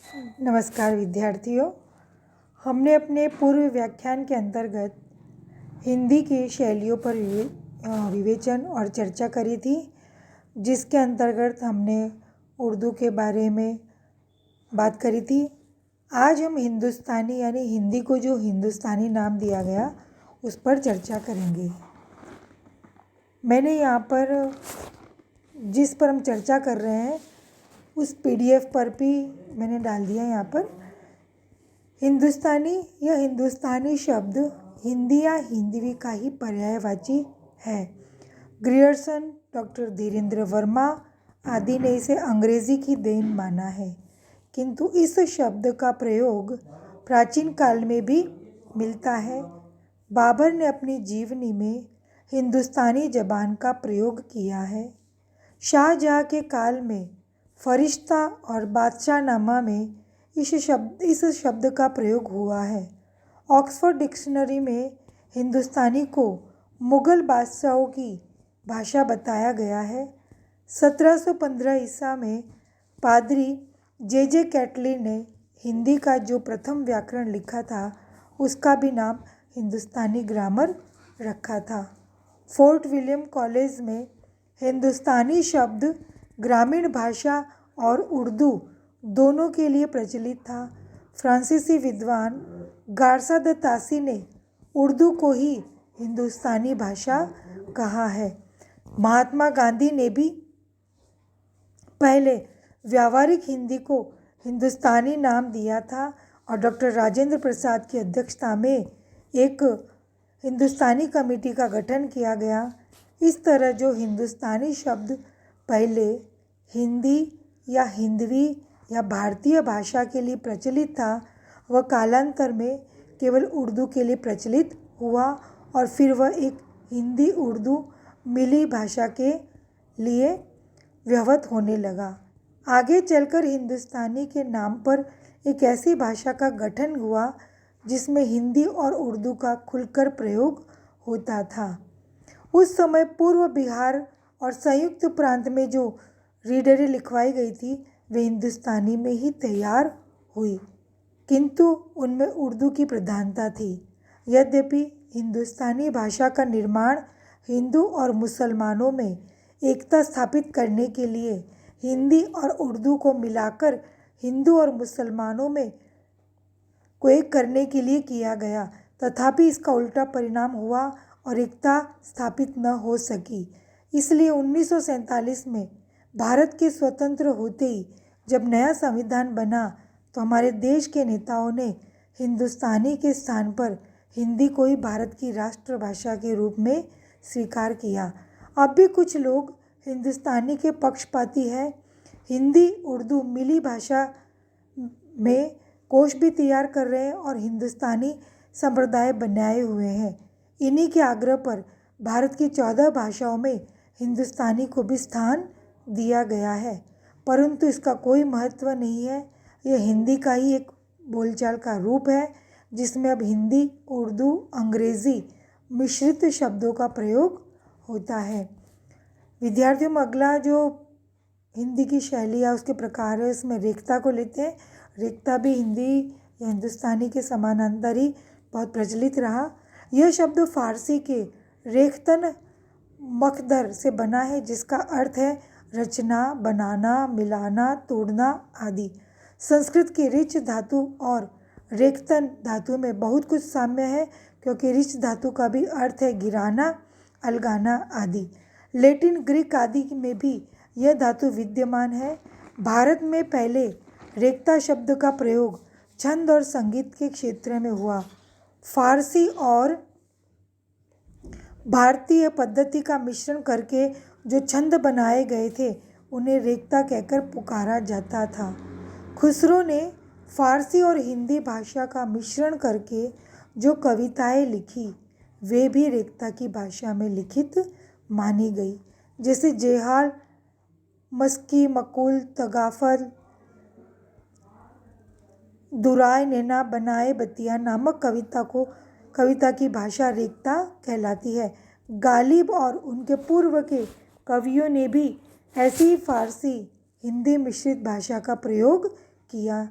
नमस्कार विद्यार्थियों। हमने अपने पूर्व व्याख्यान के अंतर्गत हिंदी की शैलियों पर विवेचन और चर्चा करी थी, जिसके अंतर्गत हमने उर्दू के बारे में बात करी थी। आज हम हिंदुस्तानी यानी हिंदी को जो हिंदुस्तानी नाम दिया गया उस पर चर्चा करेंगे। मैंने यहाँ पर जिस पर हम चर्चा कर रहे हैं उस PDF पर भी मैंने डाल दिया। यहाँ पर हिंदुस्तानी या हिंदुस्तानी शब्द हिंदी या हिंदवी का ही पर्यायवाची है। ग्रियर्सन, डॉक्टर धीरेन्द्र वर्मा आदि ने इसे अंग्रेजी की देन माना है, किंतु इस शब्द का प्रयोग प्राचीन काल में भी मिलता है। बाबर ने अपनी जीवनी में हिंदुस्तानी जबान का प्रयोग किया है। शाहजहाँ के काल में फरिश्ता और बादशाहनामा में इस शब्द का प्रयोग हुआ है। ऑक्सफोर्ड डिक्शनरी में हिंदुस्तानी को मुग़ल बादशाहों की भाषा बताया गया है। 1715 ईसा में पादरी J.J. कैटली ने हिंदी का जो प्रथम व्याकरण लिखा था उसका भी नाम हिंदुस्तानी ग्रामर रखा था। फोर्ट विलियम कॉलेज में हिंदुस्तानी शब्द ग्रामीण भाषा और उर्दू दोनों के लिए प्रचलित था। फ्रांसीसी विद्वान गारसा द तासी ने उर्दू को ही हिंदुस्तानी भाषा कहा है। महात्मा गांधी ने भी पहले व्यावहारिक हिंदी को हिंदुस्तानी नाम दिया था और डॉक्टर राजेंद्र प्रसाद की अध्यक्षता में एक हिंदुस्तानी कमेटी का गठन किया गया। इस तरह जो हिंदुस्तानी शब्द पहले हिंदी या हिंदवी या भारतीय भाषा के लिए प्रचलित था, वह कालांतर में केवल उर्दू के लिए प्रचलित हुआ और फिर वह एक हिंदी उर्दू मिली भाषा के लिए व्यवहृत होने लगा। आगे चलकर हिंदुस्तानी के नाम पर एक ऐसी भाषा का गठन हुआ जिसमें हिंदी और उर्दू का खुलकर प्रयोग होता था। उस समय पूर्व बिहार और संयुक्त प्रांत में जो रीडरें लिखवाई गई थी वे हिंदुस्तानी में ही तैयार हुई, किंतु उनमें उर्दू की प्रधानता थी। यद्यपि हिंदुस्तानी भाषा का निर्माण हिंदू और मुसलमानों में एकता स्थापित करने के लिए हिंदी और उर्दू को मिलाकर हिंदू और मुसलमानों में को एक करने के लिए किया गया, तथापि इसका उल्टा परिणाम हुआ और एकता स्थापित न हो सकी। इसलिए 1947 में भारत के स्वतंत्र होते ही जब नया संविधान बना तो हमारे देश के नेताओं ने हिंदुस्तानी के स्थान पर हिंदी को ही भारत की राष्ट्रभाषा के रूप में स्वीकार किया। अब भी कुछ लोग हिंदुस्तानी के पक्षपाती हैं। हिंदी उर्दू मिली भाषा में कोश भी तैयार कर रहे हैं और हिंदुस्तानी संप्रदाय बनाए हुए हैं। इन्हीं के आग्रह पर भारत की 14 भाषाओं में हिंदुस्तानी को भी स्थान दिया गया है, परंतु इसका कोई महत्व नहीं है। यह हिंदी का ही एक बोलचाल का रूप है जिसमें अब हिंदी, उर्दू, अंग्रेज़ी मिश्रित शब्दों का प्रयोग होता है। विद्यार्थियों में अगला जो हिंदी की शैली या उसके प्रकार है उसमें रेखता को लेते हैं। रेखता भी हिंदी या हिंदुस्तानी के समानांतर ही बहुत प्रचलित रहा। यह शब्द फारसी के रेख्तन मखदर से बना है, जिसका अर्थ है रचना, बनाना, मिलाना, तोड़ना आदि। संस्कृत की ऋच धातु और रेख्तन धातु में बहुत कुछ साम्य है, क्योंकि ऋच धातु का भी अर्थ है गिराना, अलगाना आदि। लैटिन, ग्रीक आदि में भी यह धातु विद्यमान है। भारत में पहले रेखता शब्द का प्रयोग छंद और संगीत के क्षेत्र में हुआ। फारसी और भारतीय पद्धति का मिश्रण करके जो छंद बनाए गए थे उन्हें रेखता कहकर पुकारा जाता था। खुसरो ने फारसी और हिंदी भाषा का मिश्रण करके जो कविताएं लिखी वे भी रेखता की भाषा में लिखित मानी गई, जैसे जेहाल, मस्की, मकुल, तगाफल, दुराय, नैना बनाए बतिया नामक कविता की भाषा रेखता कहलाती है। गालिब और उनके पूर्व के कवियों ने भी ऐसी ही फारसी हिंदी मिश्रित भाषा का प्रयोग किया।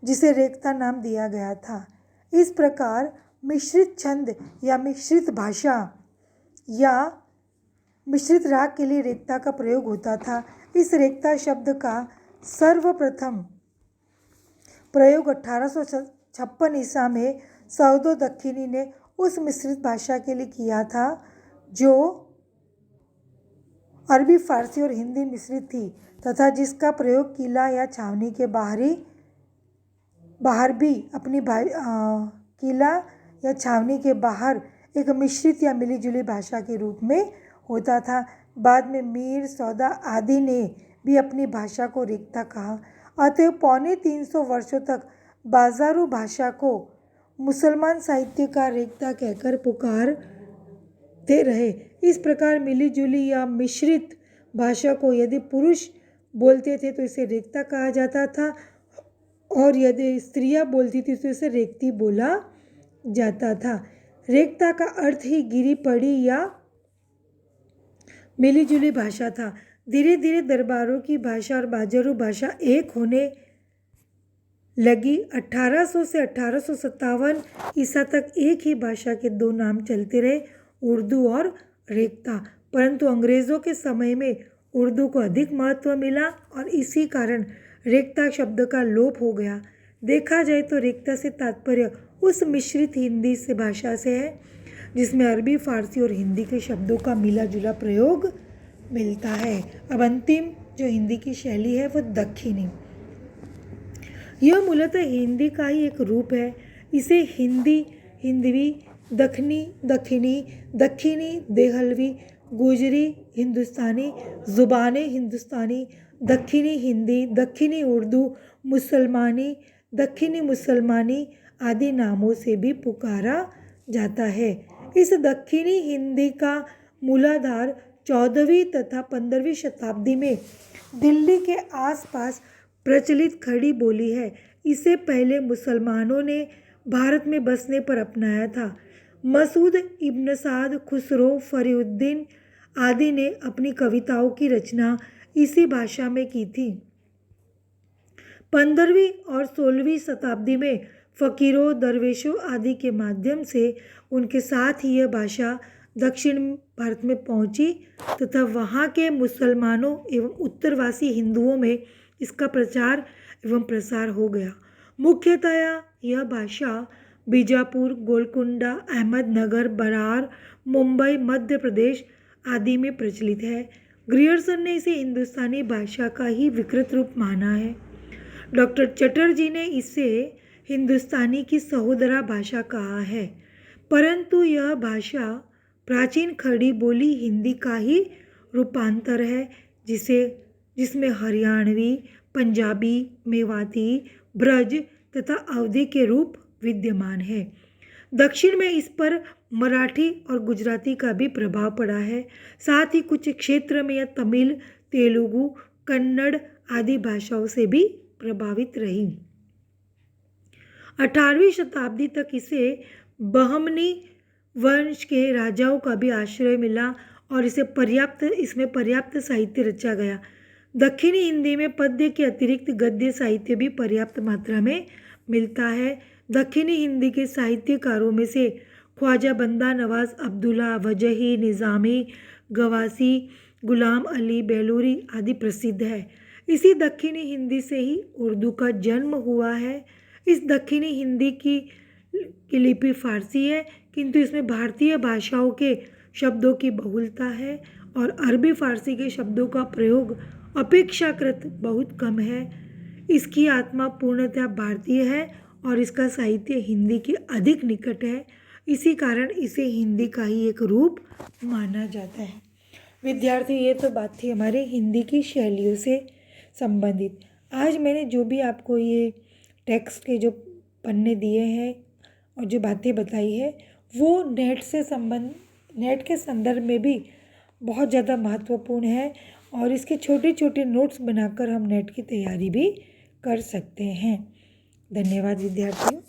जिसे रेखता नाम दिया गया था। इस प्रकार मिश्रित छंद या मिश्रित भाषा या मिश्रित राग के लिए रेखता का प्रयोग होता था। इस रेखता शब्द का सर्वप्रथम प्रयोग 1856 ईसा में सौदो दक्खिनी ने उस मिश्रित भाषा के लिए किया था जो अरबी, फारसी और हिंदी मिश्रित थी तथा जिसका प्रयोग किला या छावनी के बाहर भी अपनी किला या छावनी के बाहर एक मिश्रित या मिलीजुली भाषा के रूप में होता था। बाद में मीर, सौदा आदि ने भी अपनी भाषा को रेखता कहा। अतः 350 वर्षों तक बाजारू भाषा को मुसलमान साहित्यकार रेखता कहकर पुकारते रहे। इस प्रकार मिलीजुली या मिश्रित भाषा को यदि पुरुष बोलते थे तो इसे रेखता कहा जाता था और यदि स्त्रियां बोलती थी तो इसे रेखती बोला जाता था। रेखता का अर्थ ही गिरी पड़ी या मिलीजुली भाषा था। धीरे धीरे दरबारों की भाषा और बाजारू भाषा एक होने लगी। 1800 से 1857 ईसा तक एक ही भाषा के दो नाम चलते रहे, उर्दू और रेखता। परंतु अंग्रेज़ों के समय में उर्दू को अधिक महत्व मिला और इसी कारण रेखता शब्द का लोप हो गया। देखा जाए तो रेखता से तात्पर्य उस मिश्रित हिंदी से भाषा से है जिसमें अरबी, फारसी और हिंदी के शब्दों का मिला जुला प्रयोग मिलता है। अब अंतिम जो हिंदी की शैली है वो दक्खिनी। यह मूलतः हिंदी का ही एक रूप है। इसे हिंदी, हिंदवी, दक्खनी, देहलवी, गुजरी, हिंदुस्तानी, ज़ुबानी हिंदुस्तानी, दक्खनी हिंदी, दक्खनी उर्दू, दक्खनी मुसलमानी आदि नामों से भी पुकारा जाता है। इस दक्खनी हिंदी का मूलाधार 14वीं तथा 15वीं शताब्दी में दिल्ली के आसपास प्रचलित खड़ी बोली है। इसे पहले मुसलमानों ने भारत में बसने पर अपनाया था। मसूद इब्न साद, खुसरो, फरीउद्दीन आदि ने अपनी कविताओं की रचना इसी भाषा में की थी। 15वीं और 16वीं शताब्दी में फ़कीरों, दरवेशों आदि के माध्यम से उनके साथ ही यह भाषा दक्षिण भारत में पहुंची तथा वहाँ के मुसलमानों एवं उत्तरवासी हिंदुओं में इसका प्रचार एवं प्रसार हो गया। मुख्यतया यह भाषा बीजापुर, गोलकुंडा, अहमदनगर, बरार, मुंबई, मध्य प्रदेश आदि में प्रचलित है। ग्रियर्सन ने इसे हिंदुस्तानी भाषा का ही विकृत रूप माना है। डॉक्टर चटर्जी ने इसे हिंदुस्तानी की सहोदरा भाषा कहा है, परंतु यह भाषा प्राचीन खड़ी बोली हिंदी का ही रूपांतर है जिसमें हरियाणवी, पंजाबी, मेवाती, ब्रज तथा अवधी के रूप विद्यमान है। दक्षिण में इस पर मराठी और गुजराती का भी प्रभाव पड़ा है। साथ ही कुछ क्षेत्र में यह तमिल, तेलुगु, कन्नड़ आदि भाषाओं से भी प्रभावित रही। 18वीं शताब्दी तक इसे बहमनी वंश के राजाओं का भी आश्रय मिला और इसमें पर्याप्त साहित्य रचा गया। दक्षिणी हिंदी में पद्य के अतिरिक्त गद्य साहित्य भी पर्याप्त मात्रा में मिलता है। दक्षिणी हिंदी के साहित्यकारों में से ख्वाजा बंदा नवाज, अब्दुल्ला, वजही, निज़ामी, गवासी, गुलाम अली, बेलूरी आदि प्रसिद्ध है। इसी दक्षिणी हिंदी से ही उर्दू का जन्म हुआ है। इस दक्षिणी हिंदी की लिपि फारसी है, किंतु इसमें भारतीय भाषाओं के शब्दों की बहुलता है और अरबी फारसी के शब्दों का प्रयोग अपेक्षाकृत बहुत कम है। इसकी आत्मा पूर्णतः भारतीय है और इसका साहित्य हिंदी के अधिक निकट है। इसी कारण इसे हिंदी का ही एक रूप माना जाता है। विद्यार्थी, ये तो बात थी हमारे हिंदी की शैलियों से संबंधित। आज मैंने जो भी आपको ये टेक्स्ट के जो पन्ने दिए हैं और जो बातें बताई है वो नेट के संदर्भ में भी बहुत ज़्यादा महत्वपूर्ण है और इसके छोटे छोटे नोट्स बनाकर हम नेट की तैयारी भी कर सकते हैं। धन्यवाद विद्यार्थियों।